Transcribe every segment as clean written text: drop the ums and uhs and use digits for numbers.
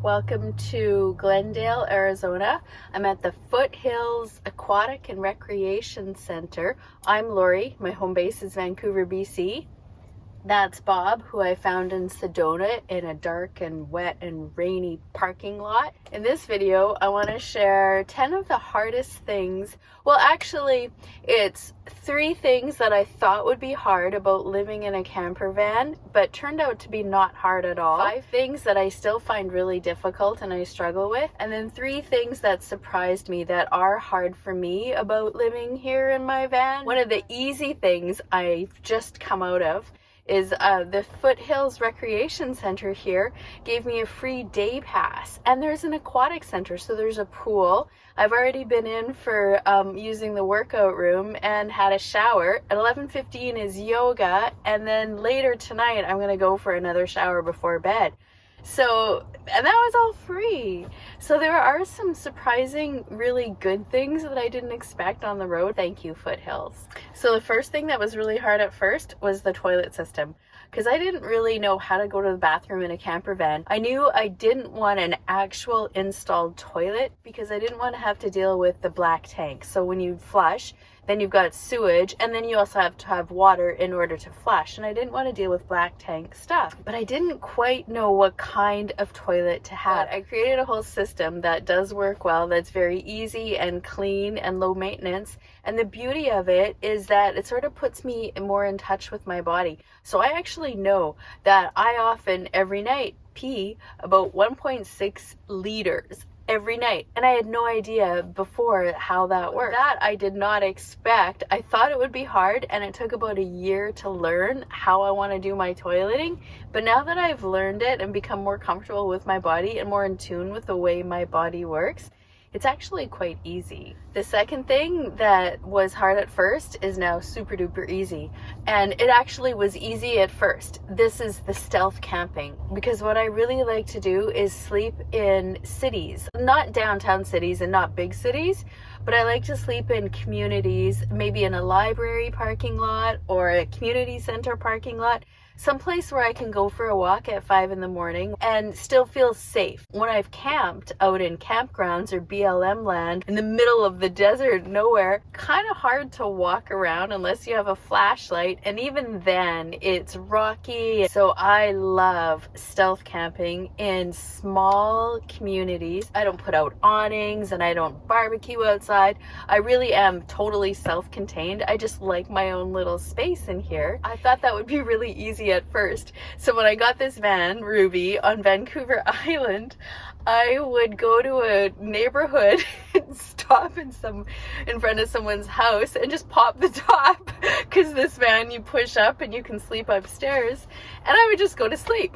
Welcome to Glendale, Arizona. I'm at the Foothills Aquatic and Recreation Center. I'm Laurie. My home base is Vancouver, BC. That's Bob, who I found in Sedona in a dark and wet and rainy parking lot. In this video, I want to share 10 of the hardest things. Well, actually, it's 3 things that I thought would be hard about living in a camper van, but turned out to be not hard at all. 5 things that I still find really difficult and I struggle with. And then 3 things that surprised me that are hard for me about living here in my van. One of the easy things I've just come out of is the Foothills Recreation Center here gave me a free day pass, and there's an aquatic center, so there's a pool. I've already been in for using the workout room and had a shower. At 11:15 is yoga, and then later tonight I'm gonna go for another shower before bed. So, and that was all free. So there are some surprising, really good things that I didn't expect on the road. Thank you, Foothills. So the first thing that was really hard at first was the toilet system, because I didn't really know how to go to the bathroom in a camper van. I knew I didn't want an actual installed toilet because I didn't want to have to deal with the black tank. So when you flush, then you've got sewage, and then you also have to have water in order to flush. And I didn't want to deal with black tank stuff, but I didn't quite know what kind of toilet to have. But I created a whole system that does work well, that's very easy and clean and low maintenance. And the beauty of it is that it sort of puts me more in touch with my body. So I actually know that I often, every night, pee about 1.6 liters every night, and I had no idea before how that worked. That I did not expect. I thought it would be hard, and it took about a year to learn how I want to do my toileting. But now that I've learned it and become more comfortable with my body and more in tune with the way my body works, it's actually quite easy. The second thing that was hard at first is now super duper easy. And it actually was easy at first. This is the stealth camping, because what I really like to do is sleep in cities, not downtown cities and not big cities, but I like to sleep in communities, maybe in a library parking lot or a community center parking lot, someplace where I can go for a walk at 5 in the morning and still feel safe. When I've camped out in campgrounds or BLM land in the middle of the desert, nowhere, kind of hard to walk around unless you have a flashlight, and even then it's rocky. So I love stealth camping in small communities. I don't put out awnings and I don't barbecue outside. I really am totally self-contained. I just like my own little space in here. I thought that would be really easy at first. So when I got this van, Ruby, on Vancouver Island, I would go to a neighborhood and stop in front of someone's house and just pop the top, because this van you push up and you can sleep upstairs, and I would just go to sleep.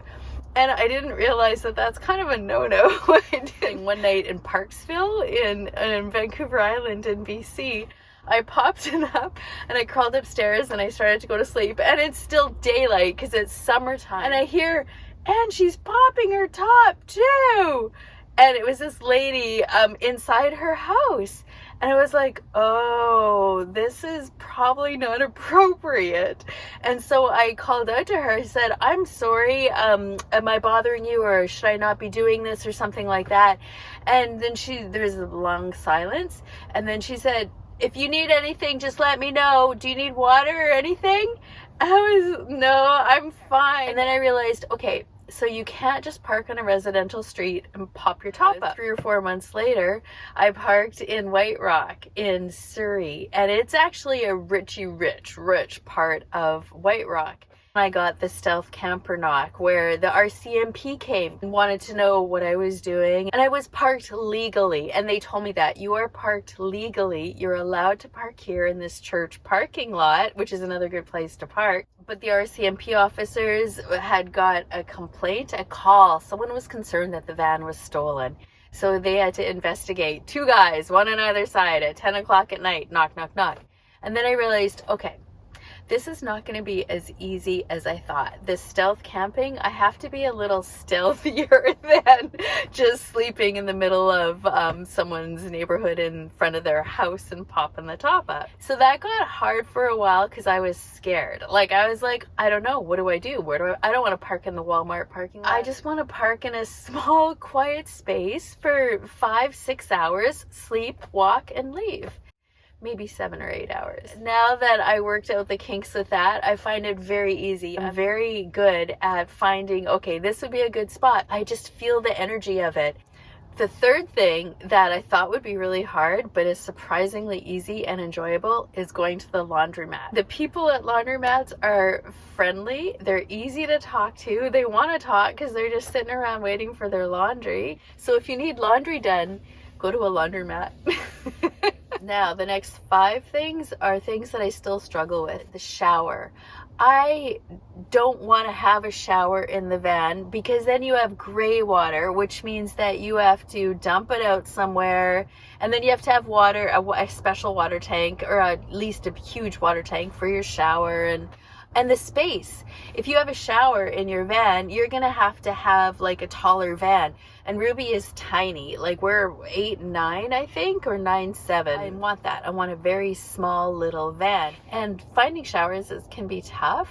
And I didn't realize that that's kind of a no-no. I did one night in Parksville in Vancouver Island in BC. I popped it up and I crawled upstairs and I started to go to sleep, and it's still daylight because it's summertime, and I hear, and she's popping her top too. And it was this lady inside her house, and I was like, oh, this is probably not appropriate. And so I called out to her. I said, I'm sorry, am I bothering you, or should I not be doing this, or something like that? And then there's a long silence, and then she said, if you need anything, just let me know. Do you need water or anything? No, I'm fine. And then I realized, okay, so you can't just park on a residential street and pop your top up. 3 or 4 months later, I parked in White Rock in Surrey, and it's actually a rich part of White Rock. I got the stealth camper knock where the RCMP came and wanted to know what I was doing, and I was parked legally, and they told me that you are parked legally. You're allowed to park here in this church parking lot, which is another good place to park. But the RCMP officers had got a complaint, a call. Someone was concerned that the van was stolen. So they had to investigate. 2 guys, one on either side at 10 o'clock at night, knock, knock, knock. And then I realized, okay, This is not going to be as easy as I thought. This stealth camping, I have to be a little stealthier than just sleeping in the middle of someone's neighborhood in front of their house and popping the top up. So that got hard for a while because I was scared. Like, I was like, I don't know, what do I do? I don't want to park in the Walmart parking lot. I just want to park in a small, quiet space for 5-6 hours, sleep, walk, and leave. Maybe 7 or 8 hours. Now that I worked out the kinks with that, I find it very easy. I'm very good at finding, okay, this would be a good spot. I just feel the energy of it. The third thing that I thought would be really hard, but is surprisingly easy and enjoyable, is going to the laundromat. The people at laundromats are friendly. They're easy to talk to. They want to talk because they're just sitting around waiting for their laundry. So if you need laundry done, go to a laundromat. Now, the next 5 things are things that I still struggle with. The shower. I don't want to have a shower in the van because then you have gray water, which means that you have to dump it out somewhere, and then you have to have water, a special water tank, or at least a huge water tank for your shower, and the space. If you have a shower in your van, you're gonna have to have like a taller van. And Ruby is tiny, like we're 8'9", I think, or 9'7". I want that. I want a very small little van. And finding showers can be tough.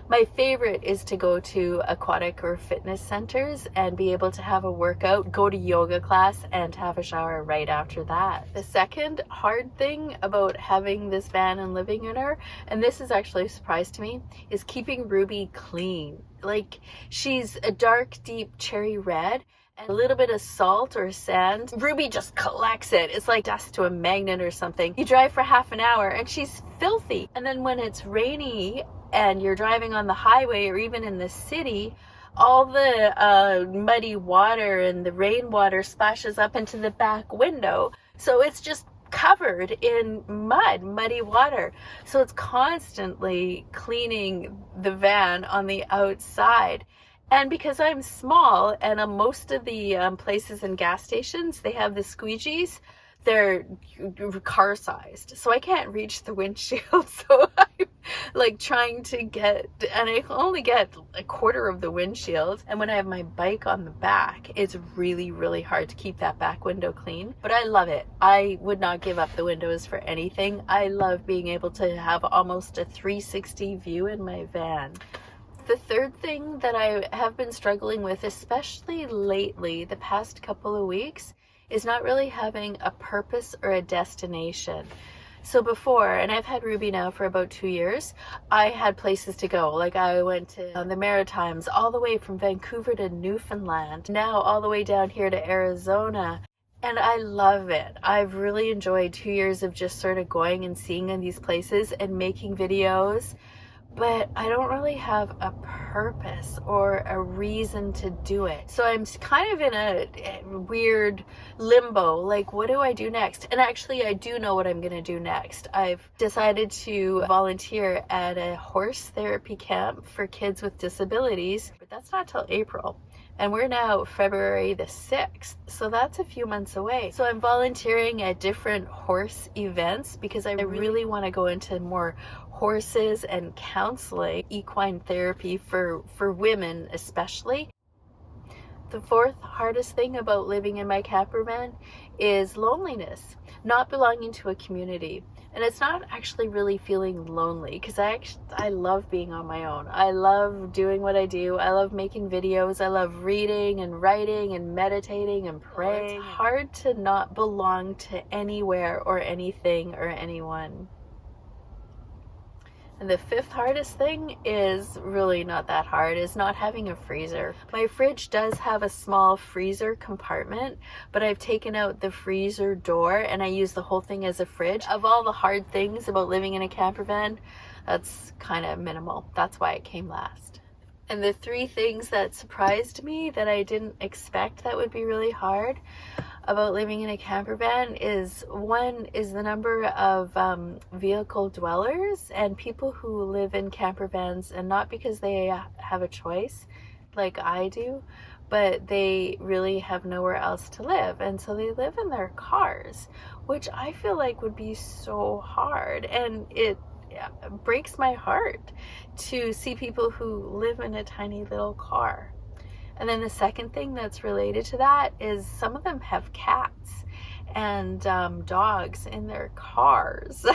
My favorite is to go to aquatic or fitness centers and be able to have a workout, go to yoga class, and have a shower right after that. The second hard thing about having this van and living in her, and this is actually a surprise to me, is keeping Ruby clean. Like, she's a dark, deep cherry red, and a little bit of salt or sand, Ruby just collects it. It's like dust to a magnet or something. You drive for half an hour and she's filthy. And then when it's rainy and you're driving on the highway or even in the city, all the muddy water and the rainwater splashes up into the back window. So it's just covered in muddy water. So it's constantly cleaning the van on the outside. And because I'm small, and most of the places and gas stations, they have the squeegees, they're car-sized. So I can't reach the windshield. So I'm like trying to get, and I only get a quarter of the windshield. And when I have my bike on the back, it's really, really hard to keep that back window clean. But I love it. I would not give up the windows for anything. I love being able to have almost a 360 view in my van. The third thing that I have been struggling with, especially lately, the past couple of weeks, is not really having a purpose or a destination. So before, and I've had Ruby now for about 2 years, I had places to go. Like I went to the Maritimes, all the way from Vancouver to Newfoundland, now all the way down here to Arizona. And I love it. I've really enjoyed 2 years of just sort of going and seeing in these places and making videos. But I don't really have a purpose or a reason to do it. So I'm kind of in a weird limbo, like what do I do next? And actually I do know what I'm gonna do next. I've decided to volunteer at a horse therapy camp for kids with disabilities, but that's not till April. And we're now February the 6th, so that's a few months away. So I'm volunteering at different horse events because I really want to go into more horses and counseling, equine therapy for women especially. The fourth hardest thing about living in my camper van is loneliness, not belonging to a community. And it's not actually really feeling lonely because I love being on my own. I love doing what I do. I love making videos. I love reading and writing and meditating and praying. It's hard to not belong to anywhere or anything or anyone. And the fifth hardest thing is really not that hard, is not having a freezer. My fridge does have a small freezer compartment, but I've taken out the freezer door and I use the whole thing as a fridge. Of all the hard things about living in a camper van, that's kind of minimal. That's why it came last. And the 3 things that surprised me that I didn't expect that would be really hard about living in a camper van is, one is the number of vehicle dwellers and people who live in camper vans, and not because they have a choice like I do, but they really have nowhere else to live, and so they live in their cars, which I feel like would be so hard. And breaks my heart to see people who live in a tiny little car. And then the second thing that's related to that is some of them have cats and dogs in their cars.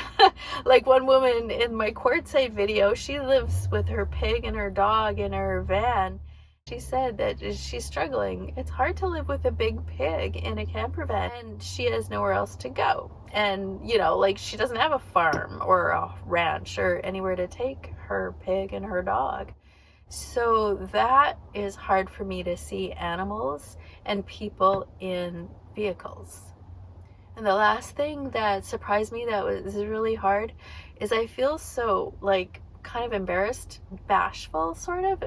Like one woman in my quartzite video, she lives with her pig and her dog in her van. She said that she's struggling. It's hard to live with a big pig in a camper van, and she has nowhere else to go. And, you know, like she doesn't have a farm or a ranch or anywhere to take her pig and her dog. So that is hard for me to see animals and people in vehicles. And the last thing that surprised me that was really hard is I feel so like kind of embarrassed, bashful, sort of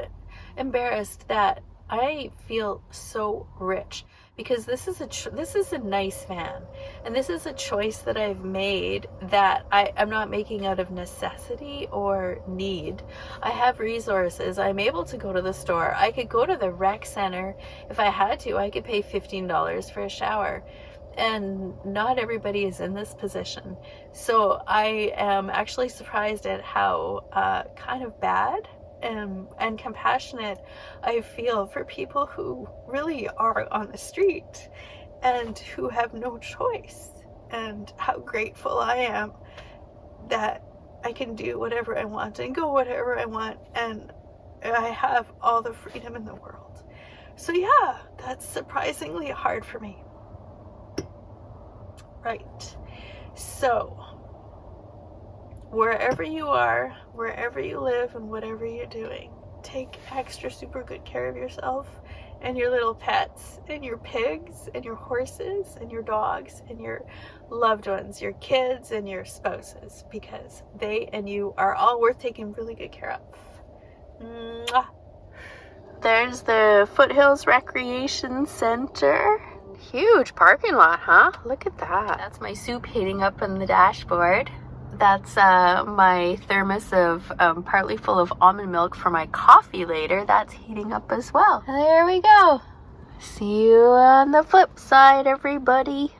embarrassed that I feel so rich, because this is a nice van, and this is a choice that I've made that I'm not making out of necessity or need. I have resources. I'm able to go to the store. I could go to the rec center if I had to. I could pay $15 for a shower. And not everybody is in this position. So I am actually surprised at how kind of bad and compassionate I feel for people who really are on the street and who have no choice, and how grateful I am that I can do whatever I want and go whatever I want, and I have all the freedom in the world. So yeah, that's surprisingly hard for me. Right. So, wherever you are, wherever you live, and whatever you're doing, take extra super good care of yourself and your little pets and your pigs and your horses and your dogs and your loved ones, your kids and your spouses, because they and you are all worth taking really good care of. Mwah. There's the Foothills Recreation Center. Huge parking lot, huh? Look at that. That's my soup heating up on the dashboard. That's my thermos of partly full of almond milk for my coffee later. That's heating up as well. There we go. See you on the flip side, everybody.